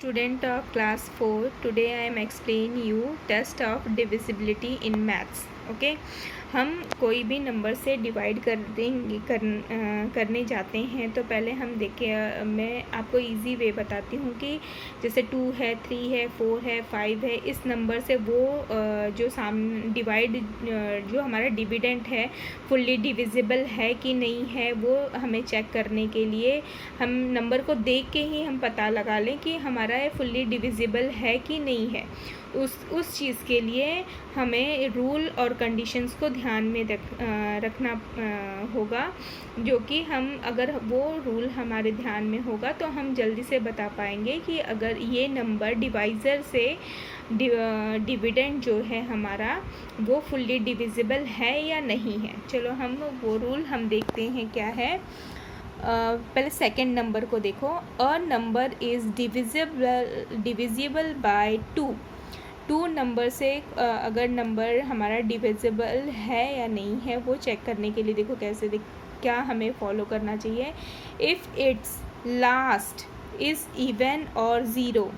Student of class 4, today I am explain you test of divisibility in maths. Okay, हम कोई भी number से divide करने जाते हैं तो पहले हम देखें, मैं आपको इजी वे बताती हूँ कि जैसे 2 है, 3 है, 4 है, 5 है, इस नंबर से वो जो डिवाइड जो हमारा डिविडेंट है फुल्ली डिविजिबल है कि नहीं है, वो हमें चेक करने के लिए हम नंबर को देख के ही हम पता लगा लें कि हमारा ये फुल्ली डिविजिबल है कि नहीं है। उस चीज़ के लिए हमें रूल और कंडीशंस को ध्यान में रखना होगा, जो कि हम अगर वो रूल हमारे ध्यान में होगा तो हम जल्दी से बता पाएंगे कि अगर ये नंबर डिवाइज़र से डिविडेंड जो है हमारा वो फुल्ली डिविजिबल है या नहीं है। चलो हम वो रूल हम देखते हैं क्या है। पहले सेकंड नंबर को देखो। अ number is divisible by 2 number से अगर नंबर हमारा डिविजिबल है या नहीं है वो चेक करने के लिए देखो कैसे क्या हमें फॉलो करना चाहिए। If it's last is even और ज़ीरो,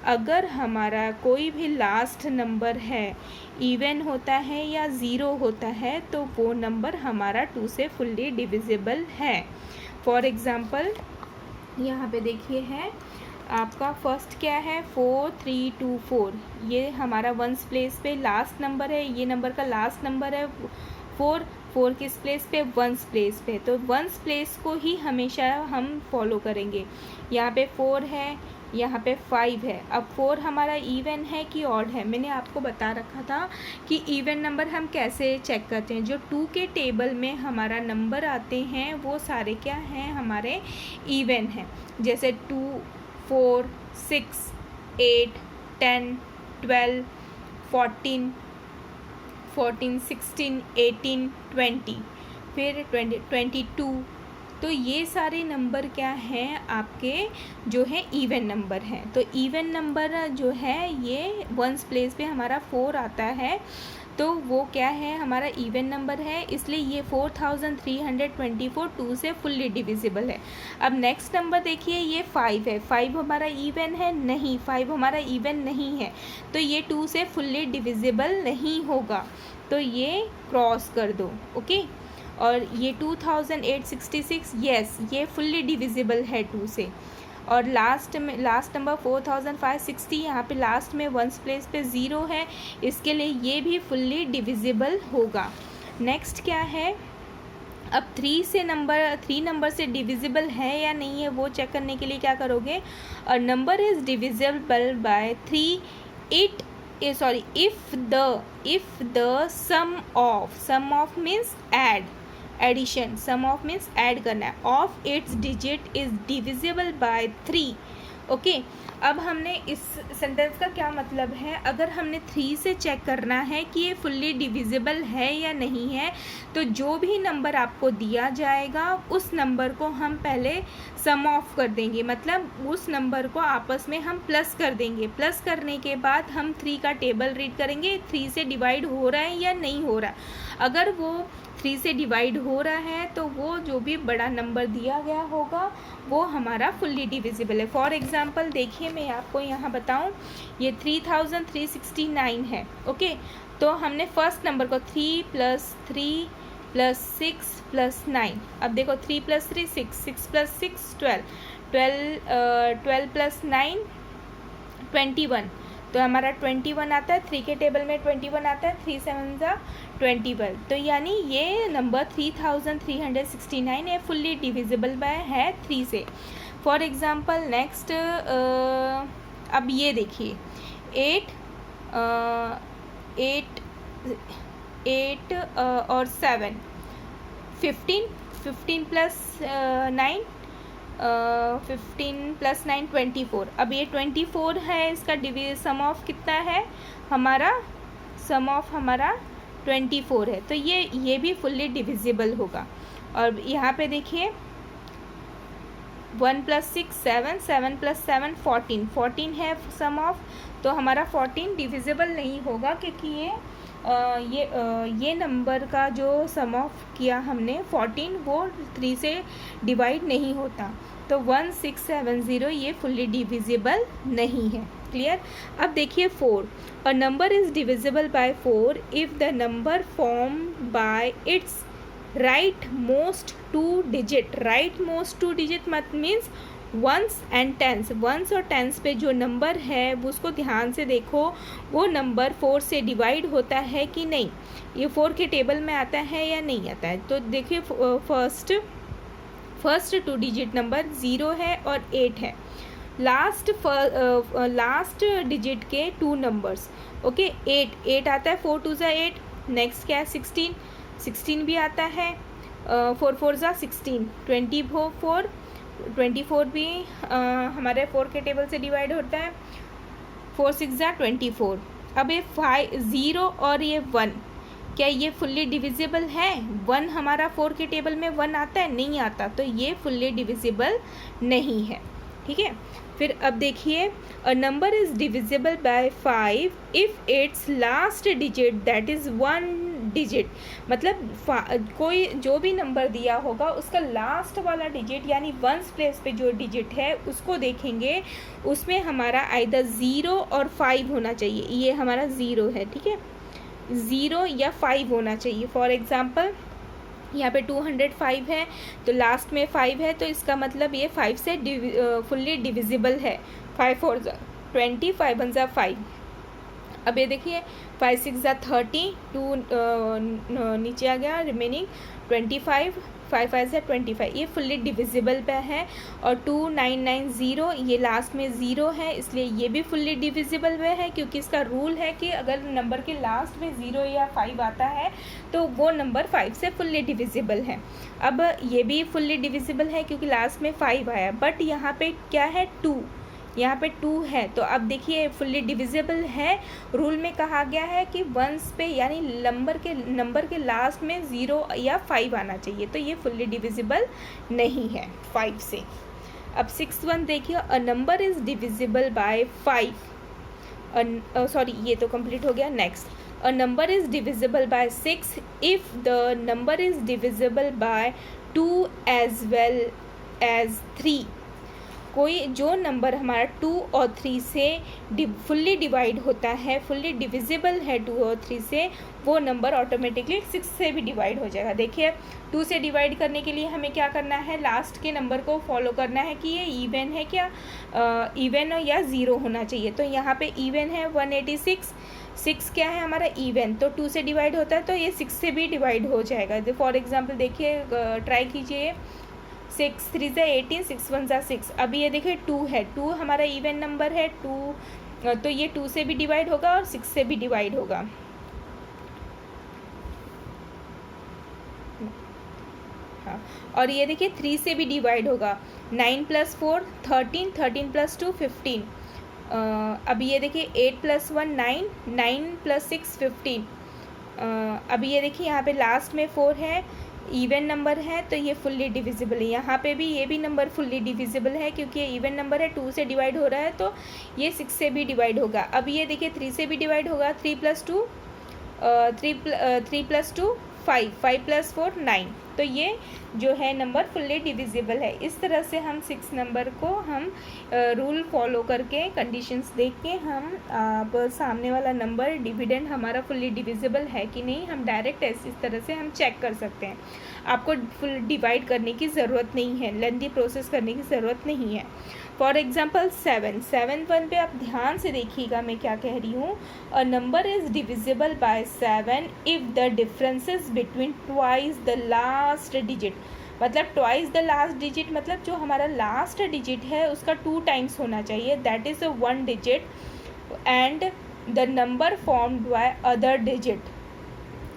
अगर हमारा कोई भी लास्ट नंबर है इवन होता है या ज़ीरो होता है तो वो नंबर हमारा 2 से फुल्ली डिविजिबल है। फॉर एग्ज़ाम्पल यहाँ पे देखिए है आपका फर्स्ट क्या है 4324, ये हमारा वंस प्लेस पे लास्ट नंबर है, ये नंबर का लास्ट नंबर है 4 किस प्लेस पे वंस प्लेस पे, तो वंस प्लेस को ही हमेशा हम फॉलो करेंगे। यहाँ पे 4 है, यहाँ पे 5 है। अब 4 हमारा इवन है कि ऑड है, मैंने आपको बता रखा था कि इवन नंबर हम कैसे चेक करते हैं। जो 2 के टेबल में हमारा नंबर आते हैं वो सारे क्या हैं हमारे इवन हैं, जैसे 2 4 6 8 10 12 14 16 18 20 फिर 22, तो ये सारे नंबर क्या हैं आपके जो है इवन नंबर हैं। तो इवन नंबर जो है ये वंस प्लेस पे हमारा 4 आता है, तो वो क्या है हमारा इवन नंबर है, इसलिए ये 4324 2 से फुल्ली डिविजिबल है। अब नेक्स्ट नंबर देखिए ये 5 है, 5 हमारा इवन है नहीं, 5 हमारा इवन नहीं है, तो ये 2 से फुल्ली डिविजिबल नहीं होगा, तो ये क्रॉस कर दो। ओके, और ये 2866 यस ये फुल्ली डिविजिबल है 2 से। और लास्ट नंबर 4560, यहाँ पे लास्ट में वंस प्लेस पे 0 है, इसके लिए ये भी फुल्ली डिविजिबल होगा। नेक्स्ट क्या है, अब 3 नंबर से डिविजिबल है या नहीं है वो चेक करने के लिए क्या करोगे। A number is divisible by 3 if the sum of means addition, sum of means add करना है, of its digit is divisible by 3। Okay, अब हमने इस सेंटेंस का क्या मतलब है, अगर हमने 3 से चेक करना है कि ये फुल्ली डिविजिबल है या नहीं है, तो जो भी नंबर आपको दिया जाएगा उस नंबर को हम पहले सम ऑफ कर देंगे, मतलब उस नंबर को आपस में हम प्लस कर देंगे। प्लस करने के बाद हम 3 का टेबल रीड करेंगे, 3 से डिवाइड हो रहा है या नहीं हो रहा। अगर वो 3 से डिवाइड हो रहा है तो वो जो भी बड़ा नंबर दिया गया होगा वो हमारा फुल्ली डिविजिबल है। फॉर एग्ज़ाम्पल देखिए मैं आपको यहाँ बताऊँ, ये 3369 है। ओके, तो हमने फर्स्ट नंबर को 3 + 3 + 6 + 9, अब देखो 3 + 3 6, 6 + 6 12 + 9 21, तो हमारा 21 आता है, 3 के टेबल में 21 आता है, 3 7 ज़ा 21, तो यानी ये नंबर 3369 है फुल्ली डिविजिबल बाय है 3 से। फॉर एग्ज़ाम्पल नेक्स्ट अब ये देखिए 8 और 7 15 + 9 15 + 9 24, अब ये 24 है, इसका सम ऑफ कितना है हमारा, सम ऑफ हमारा 24 है, तो ये भी फुल्ली डिविजिबल होगा। और यहाँ पे देखिए 1 + 6 7, 7 + 7 14 है सम ऑफ, तो हमारा 14 डिविजिबल नहीं होगा क्योंकि ये नंबर का जो सम ऑफ किया हमने 14 वो 3 से डिवाइड नहीं होता। तो 1670 ये फुल्ली डिविजिबल नहीं है। क्लियर। अब देखिए 4, a number is divisible by 4 if the number form by its rightmost 2 digit. Rightmost 2 digit मत means ones and tens. Ones और टेंस पे जो नंबर है वो उसको ध्यान से देखो, वो नंबर 4 से डिवाइड होता है कि नहीं, ये 4 के टेबल में आता है या नहीं आता है। तो देखिए फर्स्ट 2 डिजिट नंबर 0 है और 8 है। लास्ट डिजिट के 2 नंबर्स, ओके 8 आता है, 4 2 ज़ा 8। नेक्स्ट क्या है 16 भी आता है, 4 4 ज़ा 16, 24 भी हमारे 4 के टेबल से डिवाइड होता है, 4 6 ज़ा 24। अब ये 0 और ये 1, क्या ये फुल्ली डिविजिबल है? 1 हमारा 4 के टेबल में 1 आता है, नहीं आता, तो ये फुल्ली डिविजिबल नहीं है। ठीक है। फिर अब देखिए, a number is divisible by 5 if it's last digit that is 1 digit. मतलब कोई जो भी नंबर दिया होगा उसका लास्ट वाला डिजिट यानी 1 प्लेस पे जो डिजिट है उसको देखेंगे, उसमें हमारा आइदर 0 और 5 होना चाहिए। ये हमारा 0 है, ठीक है, 0 या 5 होना चाहिए। फॉर एग्ज़ाम्पल यहाँ पे 205 है तो लास्ट में 5 है, तो इसका मतलब ये 5 से फुल्ली डिविजिबल है। 5 4 ज़ा 20, 5 1 ज़ा 5। अब ये देखिए 5 6 ज़ा 30, 2 नीचे आ गया, रिमेनिंग 25, 5 5 ज़ा 25, ये फुल्ली डिविजिबल पे है। और 2990 ये लास्ट में 0 है, इसलिए ये भी फुल्ली डिविजिबल पे है, क्योंकि इसका रूल है कि अगर नंबर के लास्ट में 0 या 5 आता है तो वो नंबर 5 से फुल्ली डिविजिबल है। अब ये भी फुल्ली डिविजिबल है क्योंकि लास्ट में 5 आया, बट यहाँ पे क्या है 2, यहाँ पे 2 है, तो अब देखिए फुल्ली डिविजिबल है। रूल में कहा गया है कि वंस पे यानी नंबर के लास्ट में 0 या 5 आना चाहिए, तो ये फुल्ली डिविजिबल नहीं है 5 से। अब 6 1 देखिए, a number is divisible by 5, sorry ये तो कंप्लीट हो गया। Next, a number is divisible by 6 if the number is divisible by 2 as well as 3। कोई जो नंबर हमारा 2 और 3 से फुल्ली डिवाइड होता है, फुल्ली डिविजिबल है 2 और 3 से, वो नंबर ऑटोमेटिकली 6 से भी डिवाइड हो जाएगा। देखिए 2 से डिवाइड करने के लिए हमें क्या करना है, लास्ट के नंबर को फॉलो करना है कि ये इवन है क्या, इवन या 0 होना चाहिए। तो यहाँ पे इवन है 186, 6 क्या है हमारा इवन, तो 2 से डिवाइड होता है तो ये 6 से भी डिवाइड हो जाएगा। फॉर एग्जाम्पल देखिए, ट्राई कीजिए, 6 3 ज़ा 18, 6 1 ज़ा 6। अभी ये देखिए 2 है, 2 हमारा इवन नंबर है, 2 तो ये 2 से भी डिवाइड होगा और 6 से भी डिवाइड होगा। हाँ, और ये देखिए 3 से भी डिवाइड होगा। 9 + 4 13, 13 + 2 15। अभी ये देखिए 8 + 1 9, 9 + 6 15। अभी ये देखिए यहाँ पे लास्ट में 4 है, इवन नंबर है, तो ये फुल्ली डिविजिबल है। यहाँ पे भी ये भी नंबर फुल्ली डिविजिबल है क्योंकि ये इवन नंबर है, 2 से डिवाइड हो रहा है तो ये 6 से भी डिवाइड होगा। अब ये देखिए 3 से भी डिवाइड होगा, 3 + 2 3 + 2 5, 5 + 4 9, तो ये जो है नंबर फुल्ली डिविजिबल है। इस तरह से हम 6 नंबर को हम रूल फॉलो करके, कंडीशंस देख के हम सामने वाला नंबर डिविडेंड हमारा फुल्ली डिविजिबल है कि नहीं, हम डायरेक्ट इस तरह से हम चेक कर सकते हैं। आपको फुल डिवाइड करने की ज़रूरत नहीं है, लेंथी प्रोसेस करने की ज़रूरत नहीं है। फॉर एग्जाम्पल 7 1 पे आप ध्यान से देखिएगा मैं क्या कह रही हूँ। अ number is divisible bye 7 if the differences between twice the last digit. मतलब ट्वाइस द लास्ट डिजिट मतलब जो हमारा लास्ट डिजिट है उसका 2 टाइम्स होना चाहिए, that is 1 digit, and the number formed by other digit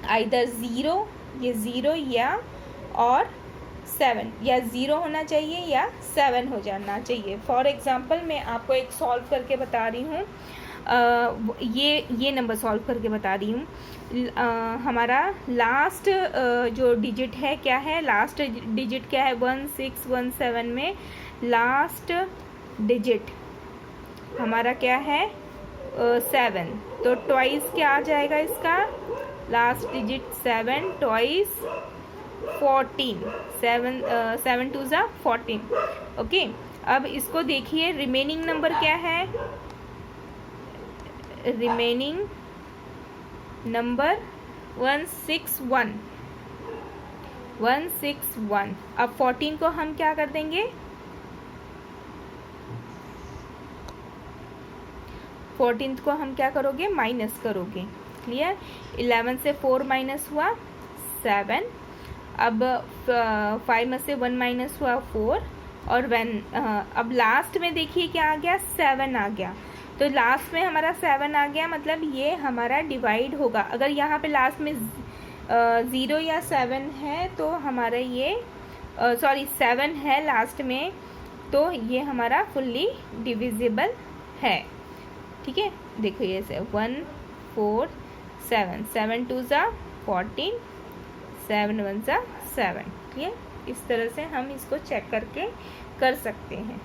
either 0, ये 0 या और 7, या 0 होना चाहिए या 7 हो जाना चाहिए। फॉर एग्ज़ाम्पल मैं आपको एक सॉल्व करके बता रही हूँ, ये नंबर सॉल्व करके बता रही हूँ। हमारा लास्ट जो डिजिट है क्या है, लास्ट डिजिट क्या है, 1617 में लास्ट डिजिट हमारा क्या है 7, तो ट्वाइस क्या आ जाएगा इसका, लास्ट डिजिट 7 ट्वाइस 14, 7 2 ज़ा 14। ओके, अब इसको देखिए रिमेनिंग नंबर क्या है, रिमेनिंग नंबर 161। अब 14 को हम क्या कर देंगे, 14 को हम क्या करोगे, माइनस करोगे। क्लियर। 11 से 4 माइनस हुआ 7, अब 5 में से 1 माइनस हुआ 4, और अब लास्ट में देखिए क्या आ गया, 7 आ गया। तो लास्ट में हमारा 7 आ गया, मतलब ये हमारा डिवाइड होगा। अगर यहाँ पे लास्ट में 0 या 7 है तो हमारा ये 7 है लास्ट में, तो ये हमारा फुल्ली डिविजिबल है। ठीक है, देखो ये 1 4 7, 7 2 ज़ा 14, 7 1 ज़ा 7। ठीक है, इस तरह से हम इसको चेक करके कर सकते हैं।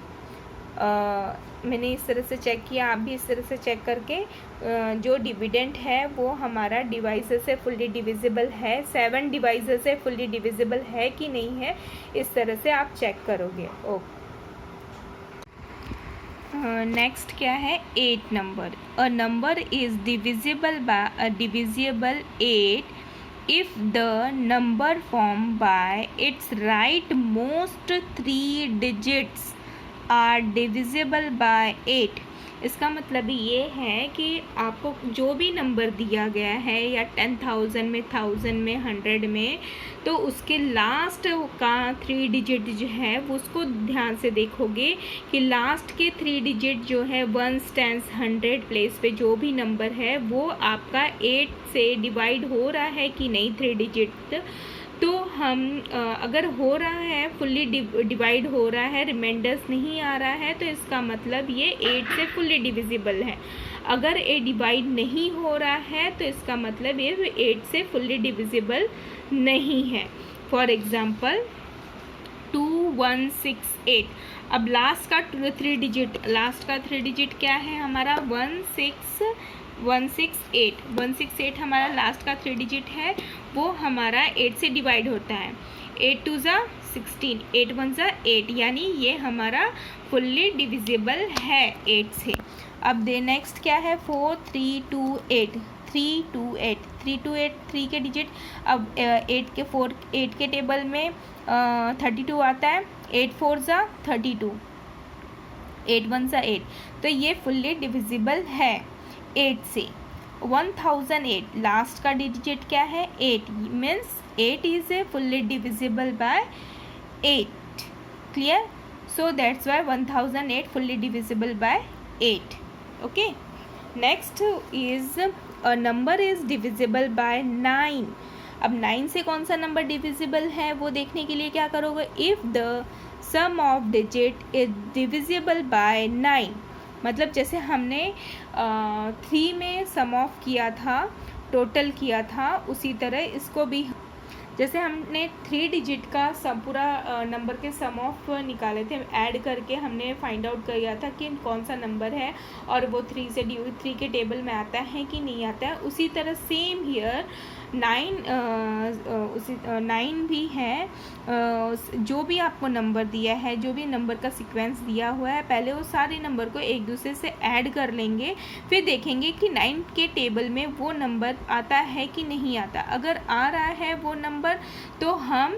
मैंने इस तरह से चेक किया, आप भी इस तरह से चेक करके जो डिविडेंड है वो हमारा डिवाइज़र से फुल्ली डिविजिबल है, 7 डिवाइज़र से फुल्ली डिविजिबल है कि नहीं है, इस तरह से आप चेक करोगे। ओके, नेक्स्ट क्या है, 8 नंबर। A number is divisible by divisible 8 if the number form by its rightmost 3 digits are divisible by 8। इसका मतलब ये है कि आपको जो भी नंबर दिया गया है, या 10,000 में, 1000 में, 100 में, तो उसके लास्ट का 3 डिजिट जो है वो उसको ध्यान से देखोगे कि लास्ट के 3 डिजिट जो है 1s 10s 100 प्लेस पे जो भी नंबर है वो आपका 8 से डिवाइड हो रहा है कि नहीं 3 डिजिट। तो हम अगर हो रहा है, फुल्ली डिवाइड हो रहा है, रिमाइंडर्स नहीं आ रहा है, तो इसका मतलब ये 8 से फुल्ली डिविजिबल है। अगर ये डिवाइड नहीं हो रहा है तो इसका मतलब ये 8 से फुल्ली डिविजिबल नहीं है। For example 2168। अब लास्ट का 3 डिजिट क्या है हमारा, 168 हमारा लास्ट का 3 डिजिट है, वो हमारा 8 से डिवाइड होता है। 8 2 ज़ा 16, 8 1 ज़ा 8, यानी ये हमारा फुल्ली डिविजिबल है 8 से। अब दे नेक्स्ट क्या है, 4328 3 के डिजिट। अब 8 के टेबल में 32 आता है, 8 4 ज़ा 32, 8 1 ज़ा 8, तो ये फुल्ली डिविजिबल है 8 से। 1008 लास्ट का डिजिट क्या है, 8, means 8 is a fully divisible by 8। Clear. So that's why 1008 fully divisible by 8। Okay, next is a number is divisible by 9। अब 9 से कौन सा नंबर डिविजिबल है वो देखने के लिए क्या करोगे, if the sum of digit is divisible by 9। मतलब जैसे हमने 3 में सम ऑफ किया था, टोटल किया था, उसी तरह इसको भी जैसे हमने 3 डिजिट का पूरा नंबर के सम ऑफ निकाले थे, ऐड करके हमने फाइंड आउट किया था कि कौन सा नंबर है और वो 3 के टेबल में आता है कि नहीं आता है। उसी तरह सेम हियर 9 भी है। जो भी आपको नंबर दिया है, जो भी नंबर का सीक्वेंस दिया हुआ है, पहले वो सारे नंबर को एक दूसरे से ऐड कर लेंगे, फिर देखेंगे कि 9 के टेबल में वो नंबर आता है कि नहीं आता। अगर आ रहा है वो नंबर तो हम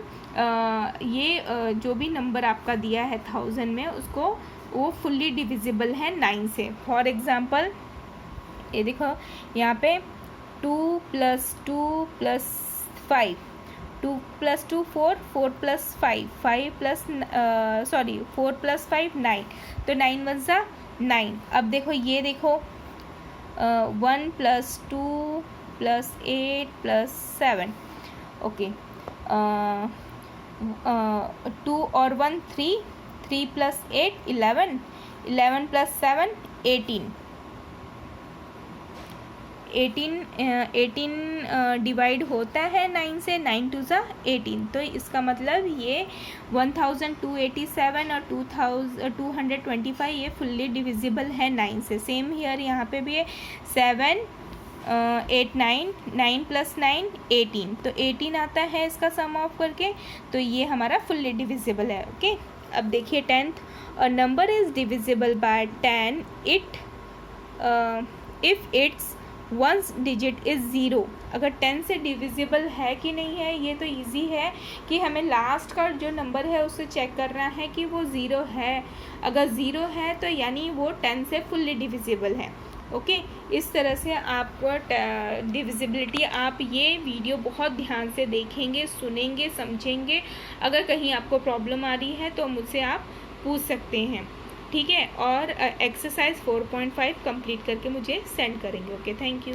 जो भी नंबर आपका दिया है 1000 में, उसको वो फुल्ली डिविजिबल है 9 से। फॉर एग्ज़ाम्पल ये देखो यहाँ पे 2 + 2 + 5, 2 + 2 4, 4 + 5 5 + 4 + 5 9, तो 9 1 ज़ा 9। अब देखो ये देखो 1 + 2 + 8 + 7। ओके, 2 और 1 3, 3 + 8 11, 11 + 7 18, 18 डिवाइड होता है 9 से, 9 2 ज़ा 18। तो इसका मतलब ये 1287 और 225 ये फुल्ली डिविजिबल है 9 से। सेम हियर यहाँ पे भी है 7 8 9 9 + 9 18, तो 18 आता है इसका सम ऑफ करके, तो ये हमारा फुल्ली डिविजिबल है। ओके, अब देखिए 10th, a number is divisible bye 10 if it's ones digit is 0। अगर 10 से डिविजिबल है कि नहीं है, ये तो इजी है कि हमें लास्ट का जो नंबर है उससे चेक करना है कि वो 0 है। अगर 0 है तो यानी वो 10 से फुल्ली डिविजिबल है। ओके, इस तरह से आपको डिविजिबिलिटी, आप ये वीडियो बहुत ध्यान से देखेंगे, सुनेंगे, समझेंगे। अगर कहीं आपको प्रॉब्लम आ रही है तो मुझसे आप पूछ सकते हैं, ठीक है। और एक्सरसाइज 4.5 कंप्लीट करके मुझे सेंड करेंगे। Okay, thank you.